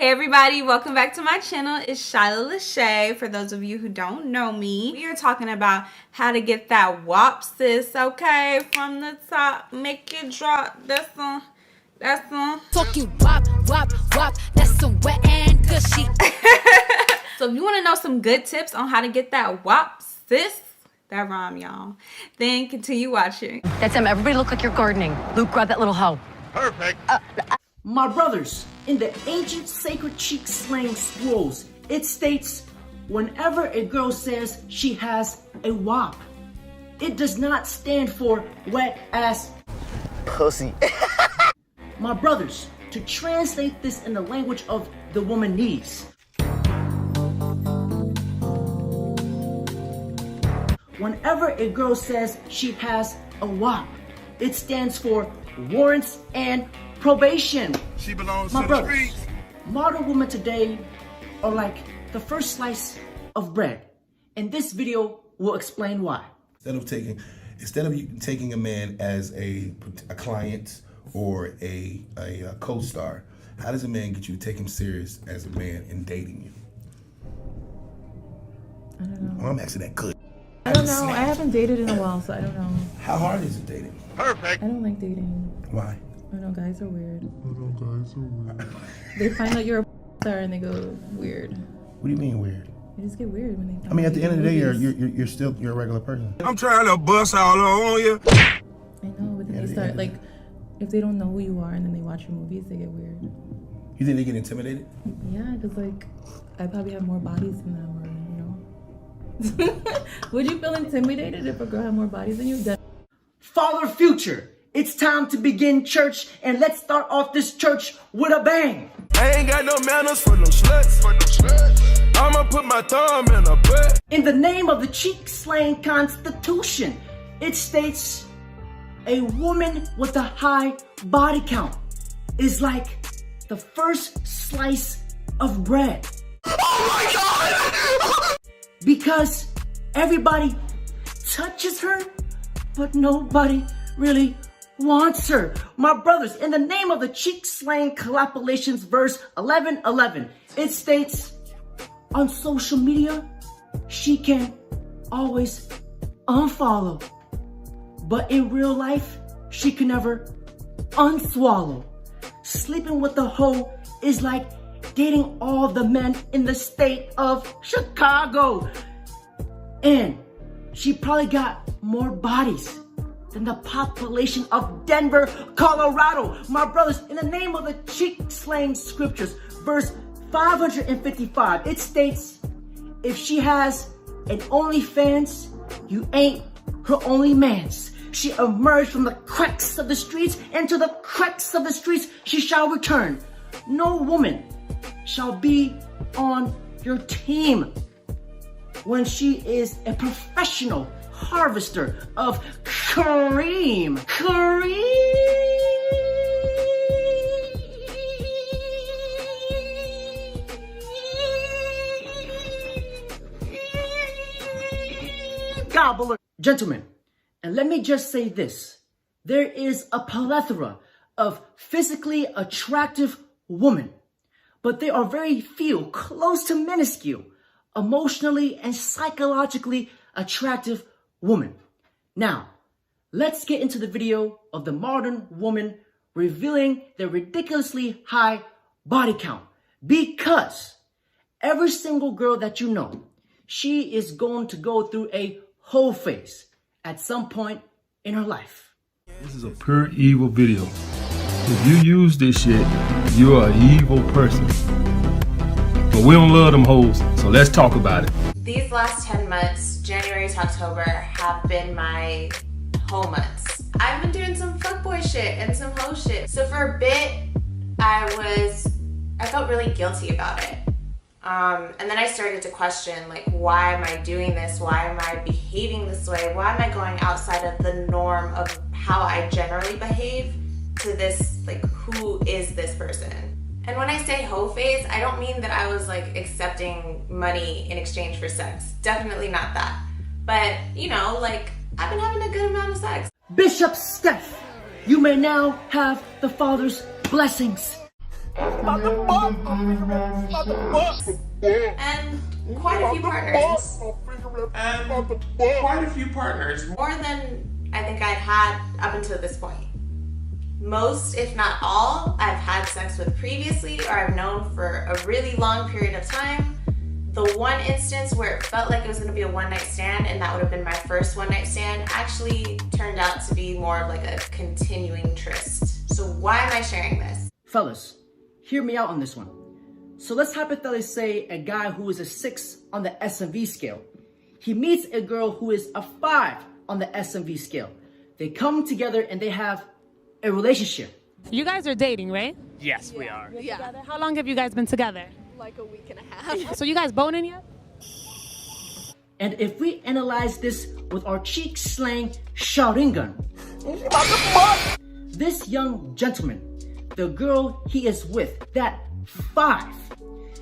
Hey everybody, welcome back to my channel. It's Shyla Lachey. For those of you who don't know me, we are talking about how to get that WAP, sis, okay? From the top, make it drop. That's one. Talking WAP, WAP, WAP, that's some wet and gushy. So if you want to know some good tips on how to get that WAP, sis, that rhyme, y'all, then continue watching. That's him. Everybody look like you're gardening. Luke, grab that little hoe. Perfect. My brothers, in the ancient sacred cheek slang scrolls, it states, whenever a girl says she has a WAP, it does not stand for wet ass Pussy. My brothers, to translate this in the language of the womanese, whenever a girl says she has a WAP, it stands for warrants and probation. She belongs My to brothers, the streets. modern women today are like the first slice of bread. And this video will explain why. Instead of you taking a man as a client or a co-star, how does a man get you to take him serious as a man in dating you? I don't know. Well, I'm asking that good. I don't know. I haven't dated in a while, so I don't know. How hard is it dating? Perfect. I don't like dating. Why? I know guys are weird. They find out you're a star and they go weird. What do you mean weird? They just get weird when they find I mean, out at the you end of do the day, movies. you're a regular person. I'm trying to bust all on you. I know, but then they Yeah, start yeah. like, if they don't know who you are and then they watch your movies, they get weird. You think they get intimidated? Yeah, because like, I probably have more bodies than them, or you know. Would you feel intimidated if a girl had more bodies than you? Father Future, it's time to begin church, and let's start off this church with a bang. I ain't got no manners for no sluts. I'ma put my thumb in a butt. In the name of the cheek slang constitution, it states a woman with a high body count is like the first slice of bread. Oh my God! Because everybody touches her, but nobody really wants her. My brothers, in the name of the cheek slang collaborations verse 11:11, it states, on social media, she can always unfollow, but in real life, she can never unswallow. Sleeping with a hoe is like dating all the men in the state of Chicago. And she probably got more bodies than the population of Denver, Colorado. My brothers, in the name of the cheek slang scriptures, verse 555, it states, if she has an OnlyFans, you ain't her only man's. She emerged from the cracks of the streets, and to the cracks of the streets she shall return. No woman shall be on your team when she is a professional harvester of cream. Gobbler. Gentlemen, and let me just say this. There is a plethora of physically attractive women, but there are very few, close to minuscule, emotionally and psychologically attractive women. Now, let's get into the video of the modern woman revealing their ridiculously high body count. Because every single girl that you know, she is going to go through a whole phase at some point in her life. This is a pure evil video. If you use this shit, you're an evil person. But we don't love them hoes, so let's talk about it. These last 10 months, January to October, have been my hoe months. I've been doing some fuckboy shit and some hoe shit. So for a bit, I felt really guilty about it. And then I started to question, like, why am I doing this? Why am I behaving this way? Why am I going outside of the norm of how I generally behave to this, like, who is this person? And when I say hoe phase, I don't mean that I was like accepting money in exchange for sex. Definitely not that. But, you know, like, I've been having a good amount of sex. Bishop Steph, you may now have the Father's blessings. And quite a few partners. More than I think I've had up until this point. Most, if not all, I've had sex with previously or I've known for a really long period of time. The one instance where it felt like it was gonna be a one-night stand and that would have been my first one-night stand actually turned out to be more of like a continuing tryst. So why am I sharing this? Fellas, hear me out on this one. So let's hypothetically say a guy who is a 6 on the SMV scale. He meets a girl who is a 5 on the SMV scale. They come together and they have a relationship. You guys are dating, right? Yes, we are. Yeah. How long have you guys been together? Like a week and a half. So you guys boning yet? And if we analyze this with our cheek slang shouting gun, this young gentleman, the girl he is with, that 5,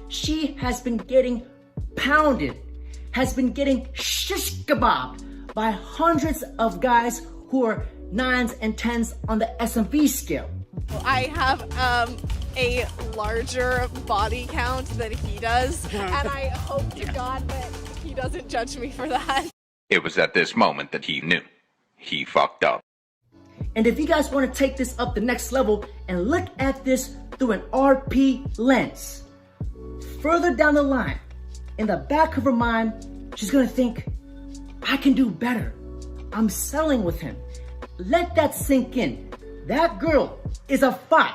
she has been getting pounded, has been getting shish kebabbed by hundreds of guys who are 9s and 10s on the SMV scale. I have a larger body count than he does, and I hope to God that he doesn't judge me for that. It was at this moment that he knew. He fucked up. And if you guys want to take this up the next level and look at this through an RP lens, further down the line, in the back of her mind, she's gonna think, I can do better. I'm settling with him. Let that sink in. That girl is a 5.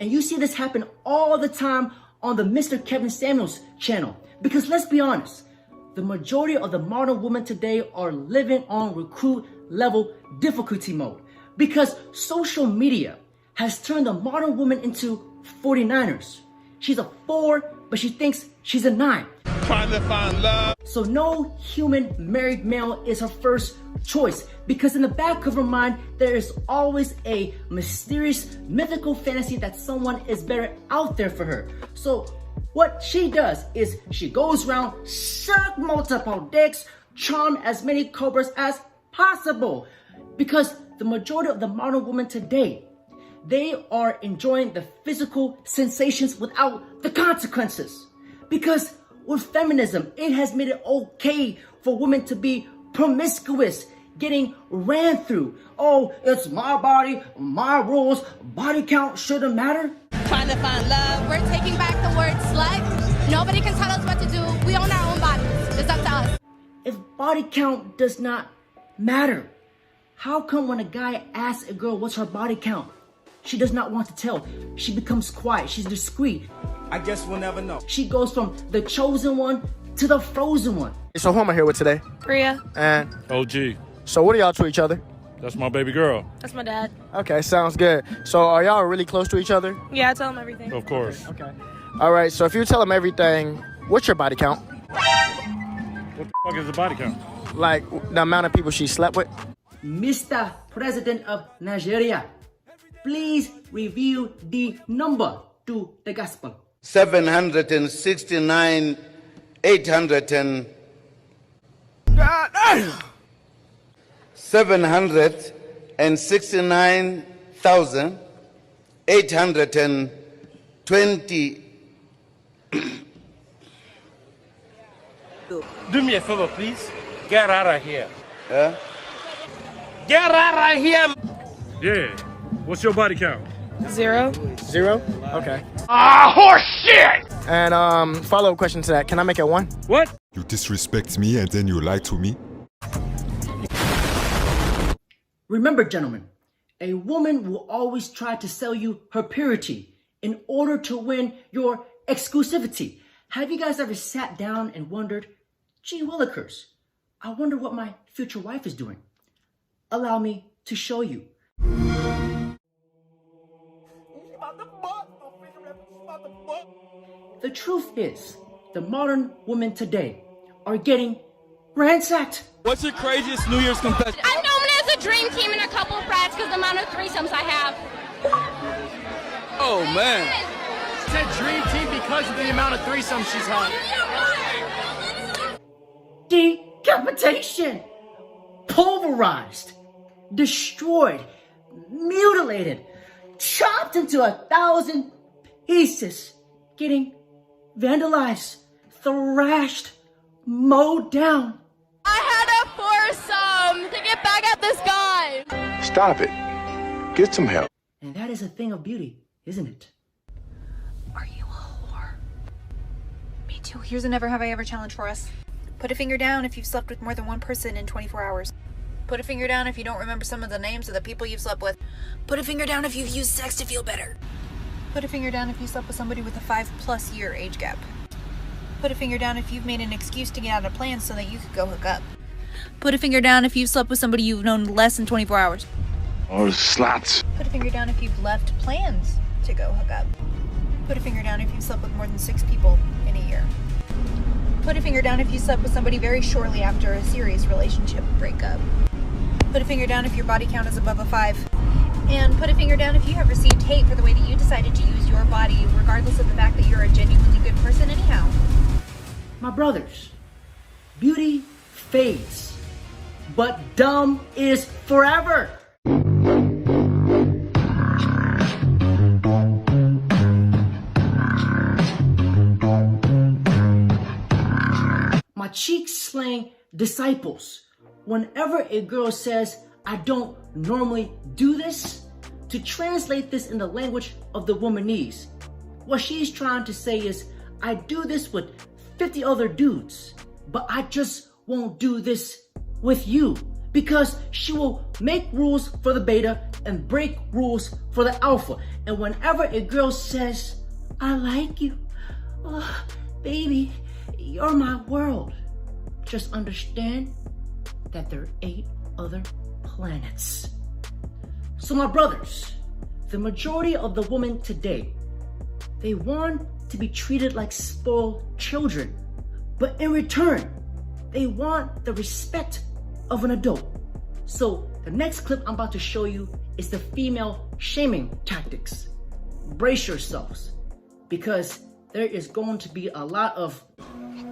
And you see this happen all the time on the Mr. Kevin Samuels channel. Because let's be honest, the majority of the modern women today are living on recruit level difficulty mode. Because social media has turned the modern woman into 49ers. She's a 4, but she thinks she's a 9. Trying to find love. So no human married male is her first choice, because in the back of her mind, there is always a mysterious, mythical fantasy that someone is better out there for her. So what she does is she goes around, suck multiple dicks, charm as many cobras as possible. Because the majority of the modern women today, they are enjoying the physical sensations without the consequences. Because with feminism, it has made it okay for women to be promiscuous, getting ran through. Oh, it's my body, my rules, body count shouldn't matter. Trying to find love. We're taking back the word slut. Nobody can tell us what to do. We own our own bodies. It's up to us. If body count does not matter, how come when a guy asks a girl what's her body count, she does not want to tell? She becomes quiet, she's discreet. I guess we'll never know. She goes from the chosen one to the frozen one. So who am I here with today? Priya. And OG. So what are y'all to each other? That's my baby girl. That's my dad. Okay, sounds good. So are y'all really close to each other? Yeah, I tell him everything. Of course. Okay. All right, so if you tell him everything, what's your body count? What the fuck is the body count? Like the amount of people she slept with? Mr. President of Nigeria, please reveal the number to the gospel. 769, 800 and... God damn! 769,820. Do me a favor, please. Get out of here. Huh? Get out of here! Yeah. What's your body count? 0. 0? Okay. Ah, horse shit! And follow-up question to that. Can I make it 1? What? You disrespect me and then you lie to me? Remember, gentlemen, a woman will always try to sell you her purity in order to win your exclusivity. Have you guys ever sat down and wondered, gee willikers, I wonder what my future wife is doing? Allow me to show you. The truth is, the modern women today are getting ransacked. What's your craziest New Year's confession? I'm known as a dream team and a couple of frats because the amount of threesomes I have. Oh, man. It's a dream team because of the amount of threesomes she's had. Decapitation, pulverized, destroyed, mutilated, chopped into 1,000 He's just getting vandalized, thrashed, mowed down. I had a foursome to get back at this guy. Stop it. Get some help. And that is a thing of beauty, isn't it? Are you a whore? Me too. Here's a never have I ever challenge for us. Put a finger down if you've slept with more than one person in 24 hours. Put a finger down if you don't remember some of the names of the people you've slept with. Put a finger down if you've used sex to feel better. Put a finger down if you slept with somebody with a 5+ year age gap. Put a finger down if you've made an excuse to get out of plans so that you could go hook up. Put a finger down if you've slept with somebody you've known less than 24 hours. Or slots. Put a finger down if you've left plans to go hook up. Put a finger down if you've slept with more than 6 people in a year. Put a finger down if you slept with somebody very shortly after a serious relationship breakup. Put a finger down if your body count is above a 5. And put a finger down if you have received hate for the way that you decided to use your body, regardless of the fact that you're a genuinely good person anyhow. My brothers, beauty fades, but dumb is forever. My cheek slang disciples, whenever a girl says, I don't normally do this, to translate this in the language of the womanese, what she's trying to say is, I do this with 50 other dudes, but I just won't do this with you, because she will make rules for the beta and break rules for the alpha. And whenever a girl says, I like you, oh, baby, you're my world, just understand that there are 8 other planets. So my brothers, the majority of the women today, they want to be treated like spoiled children, but in return, they want the respect of an adult. So the next clip I'm about to show you is the female shaming tactics. Brace yourselves, because there is going to be a lot of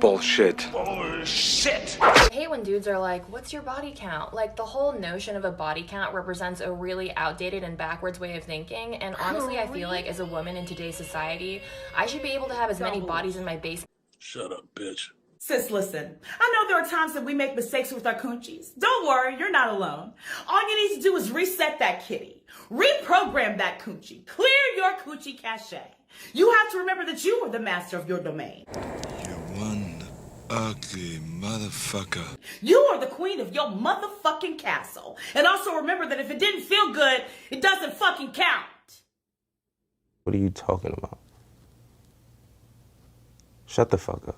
bullshit. Bullshit! I hate when dudes are like, what's your body count? Like, the whole notion of a body count represents a really outdated and backwards way of thinking, and honestly, I feel like as a woman in today's society, I should be able to have as many bodies in my base. Shut up, bitch. Sis, listen, I know there are times that we make mistakes with our coochies. Don't worry, you're not alone. All you need to do is reset that kitty, reprogram that coochie, clear your coochie cache. You have to remember that you are the master of your domain. One ugly motherfucker. You are the queen of your motherfucking castle. And also remember that if it didn't feel good, it doesn't fucking count. What are you talking about? Shut the fuck up.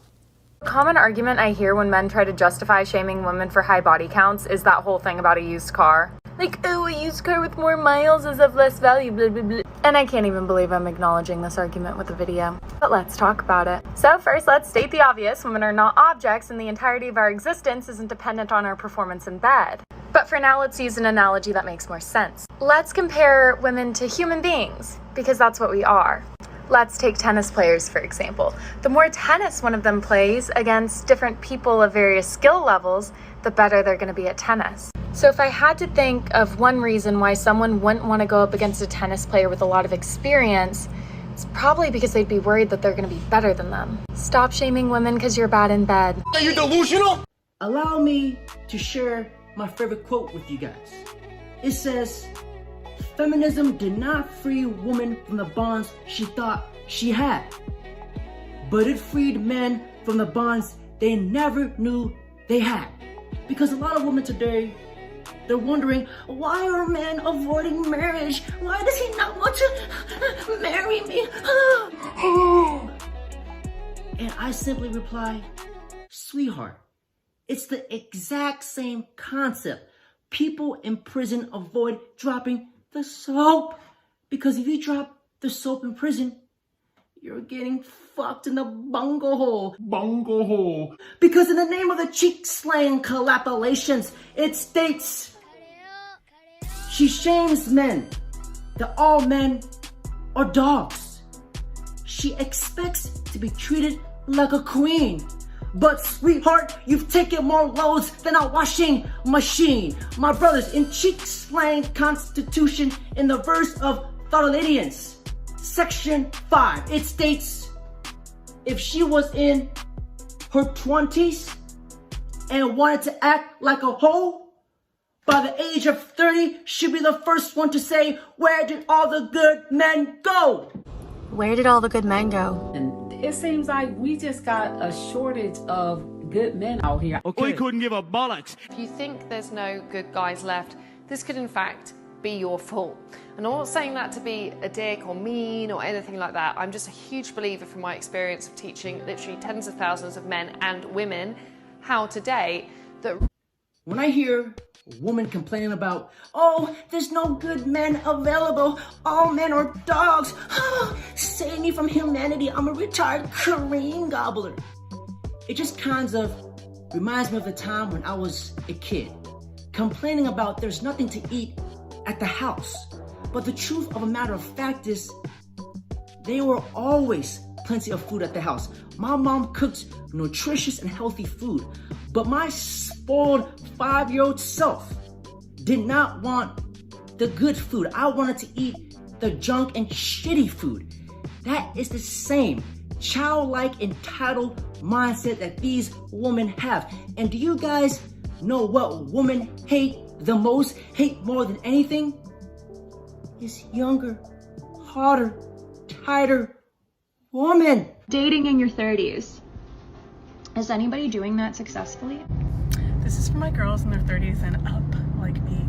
A common argument I hear when men try to justify shaming women for high body counts is that whole thing about a used car. Like, oh, a used car with more miles is of less value, blah, blah, blah. And I can't even believe I'm acknowledging this argument with a video. But let's talk about it. So first, let's state the obvious. Women are not objects, and the entirety of our existence isn't dependent on our performance in bed. But for now, let's use an analogy that makes more sense. Let's compare women to human beings, because that's what we are. Let's take tennis players, for example. The more tennis one of them plays against different people of various skill levels, the better they're going to be at tennis. So if I had to think of one reason why someone wouldn't want to go up against a tennis player with a lot of experience, it's probably because they'd be worried that they're going to be better than them. Stop shaming women because you're bad in bed. Are you delusional? Allow me to share my favorite quote with you guys. It says, feminism did not free women from the bonds she thought she had, but it freed men from the bonds they never knew they had. Because a lot of women today, they're wondering, why are men avoiding marriage? Why does he not want to marry me? And I simply reply, sweetheart, it's the exact same concept. People in prison avoid dropping the soap, because if you drop the soap in prison, you're getting fucked in the bungle hole. Bungle hole. Because in the name of the cheek slang collaborations, it states, she shames men, that all men are dogs. She expects to be treated like a queen. But sweetheart, you've taken more loads than a washing machine. My brothers, in cheek slang constitution, in the verse of Thotoladians, Section 5, it states, if she was in her 20s and wanted to act like a hoe, by the age of 30, she'd be the first one to say, where did all the good men go? Where did all the good men go? And it seems like we just got a shortage of good men out here. Okay. We couldn't give a bollocks. If you think there's no good guys left, this could in fact be your fault. And I'm not saying that to be a dick or mean or anything like that. I'm just a huge believer from my experience of teaching literally tens of thousands of men and women how to date that... When I hear a woman complaining about, oh, there's no good men available, all men are dogs, save me from humanity, I'm a retired Korean gobbler. It just kind of reminds me of the time when I was a kid, complaining about there's nothing to eat at the house. But the truth of a matter of fact is, there were always plenty of food at the house. My mom cooked nutritious and healthy food, but my spoiled 5-year-old self did not want the good food. I wanted to eat the junk and shitty food. That is the same childlike entitled mindset that these women have. And do you guys know what women hate the most, hate more than anything? Is younger, hotter, tighter woman. Dating in your 30s. Is anybody doing that successfully? This is for my girls in their 30s and up, like me.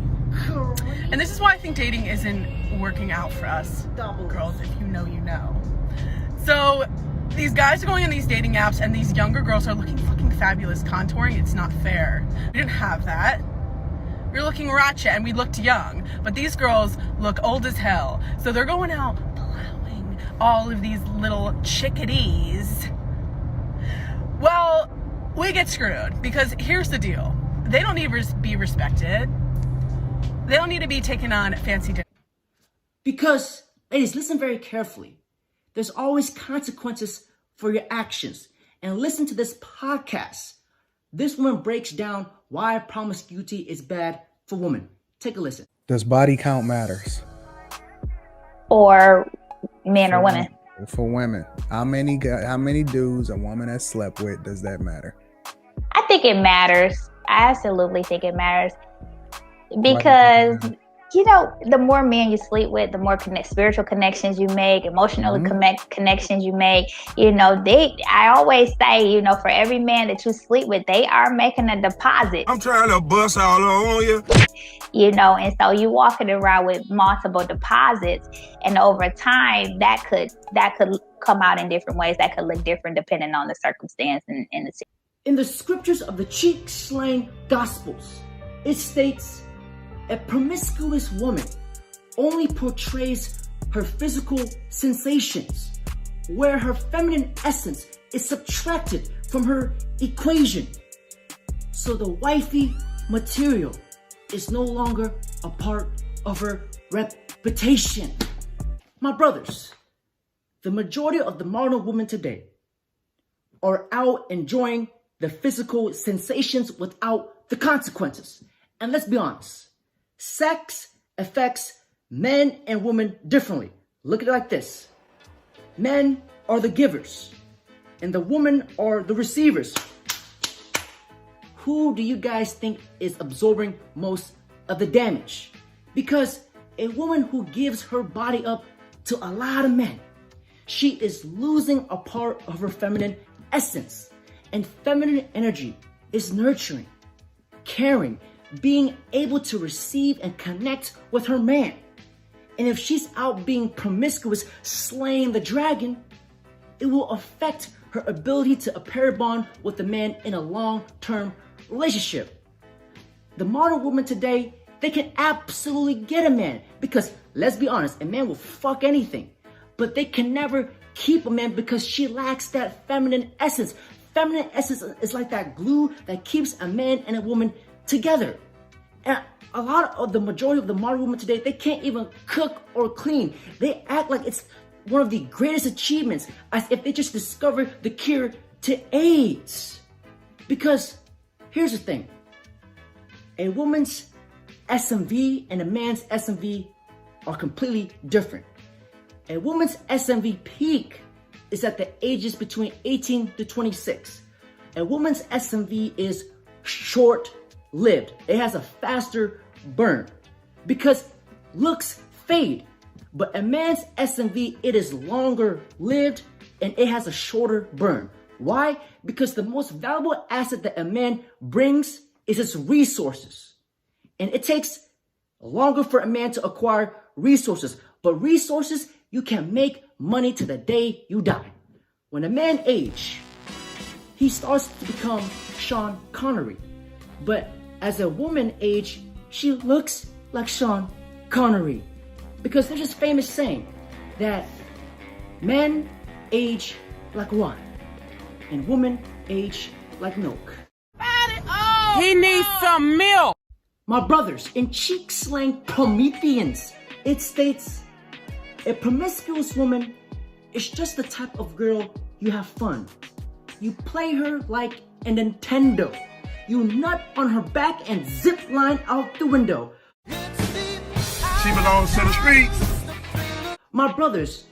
And this is why I think dating isn't working out for us girls. If you know, you know. So these guys are going on these dating apps and these younger girls are looking fucking fabulous contouring. It's not fair. We didn't have that. We were looking ratchet and we looked young, but these girls look old as hell. So they're going out plowing all of these little chickadees. Well, we get screwed because here's the deal. They don't need to be respected. They don't need to be taken on fancy dinners. Because, ladies, listen very carefully. There's always consequences for your actions. And listen to this podcast. This woman breaks down why promiscuity is bad for women. Take a listen. Does body count matters? Or men or women? For women. How many dudes a woman has slept with, does that matter? I think it matters. I absolutely think it matters. Because, you know, the more men you sleep with, the more spiritual connections you make, emotional connections you make. You know, I always say, you know, for every man that you sleep with, they are making a deposit. I'm trying to bust all on you. You know, and so you walking around with multiple deposits, and over time that could come out in different ways. That could look different depending on the circumstance and the situation. In the scriptures of the cheek slang gospels, it states, a promiscuous woman only portrays her physical sensations, where her feminine essence is subtracted from her equation. So the wifey material is no longer a part of her reputation. My brothers, the majority of the modern women today are out enjoying the physical sensations without the consequences. And let's be honest, sex affects men and women differently. Look at it like this. Men are the givers and the women are the receivers. Who do you guys think is absorbing most of the damage? Because a woman who gives her body up to a lot of men, she is losing a part of her feminine essence. And feminine energy is nurturing, caring, being able to receive and connect with her man. And if she's out being promiscuous, slaying the dragon, it will affect her ability to pair bond with the man in a long-term relationship. The modern woman today, they can absolutely get a man because, let's be honest, a man will fuck anything, but they can never keep a man because she lacks that feminine essence. Feminine essence is like that glue that keeps a man and a woman together. And a lot of the majority of the modern women today, they can't even cook or clean. They act like it's one of the greatest achievements, as if they just discovered the cure to AIDS. Because here's the thing. A woman's SMV and a man's SMV are completely different. A woman's SMV peak is at the ages between 18 to 26. A woman's SMV is short-lived. It has a faster burn because looks fade. But a man's SMV, it is longer-lived and it has a shorter burn. Why? Because the most valuable asset that a man brings is his resources. And it takes longer for a man to acquire resources. But resources, you can make money to the day you die. When a man ages, he starts to become Sean Connery. But as a woman ages, she looks like Sean Connery. Because there's this famous saying that men age like wine and women age like milk. He needs some milk. My brothers, in cheek slang Prometheans, it states, a promiscuous woman is just the type of girl you have fun. You play her like a Nintendo. You nut on her back and zip line out the window. She belongs to the streets. My brothers,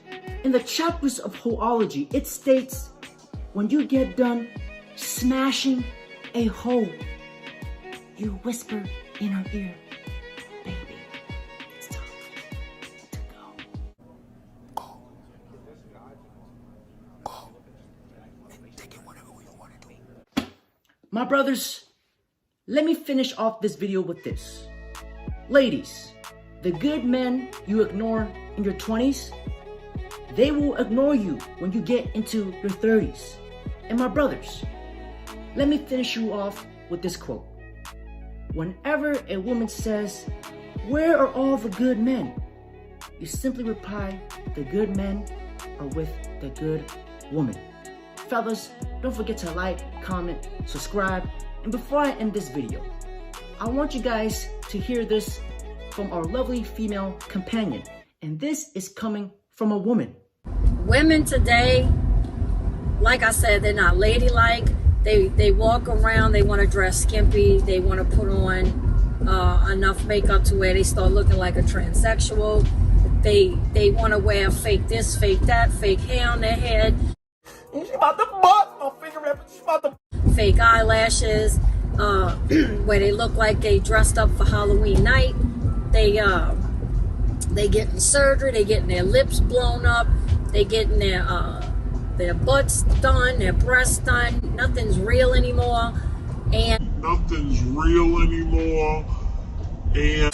in the chapters of hoeology, it states, when you get done smashing a hole, you whisper in her ear, baby, it's time to go. My brothers, let me finish off this video with this. Ladies, the good men you ignore in your 20s, they will ignore you when you get into your 30s. And my brothers, let me finish you off with this quote. Whenever a woman says, "Where are all the good men?" you simply reply, "The good men are with the good woman." Fellas, don't forget to like, comment, subscribe. And before I end this video, I want you guys to hear this from our lovely female companion. And this is coming from a woman. Women today, like I said, they're not ladylike. They walk around, they want to dress skimpy, they want to put on enough makeup to where they start looking like a transsexual. They want to wear fake this, fake that, fake hair on their head. She's about to bust my finger, she's about to... Fake eyelashes, where they look like they dressed up for Halloween night. They getting surgery, they getting their lips blown up, they getting their butts done, their breasts done. Nothing's real anymore. And Nothing's real anymore. And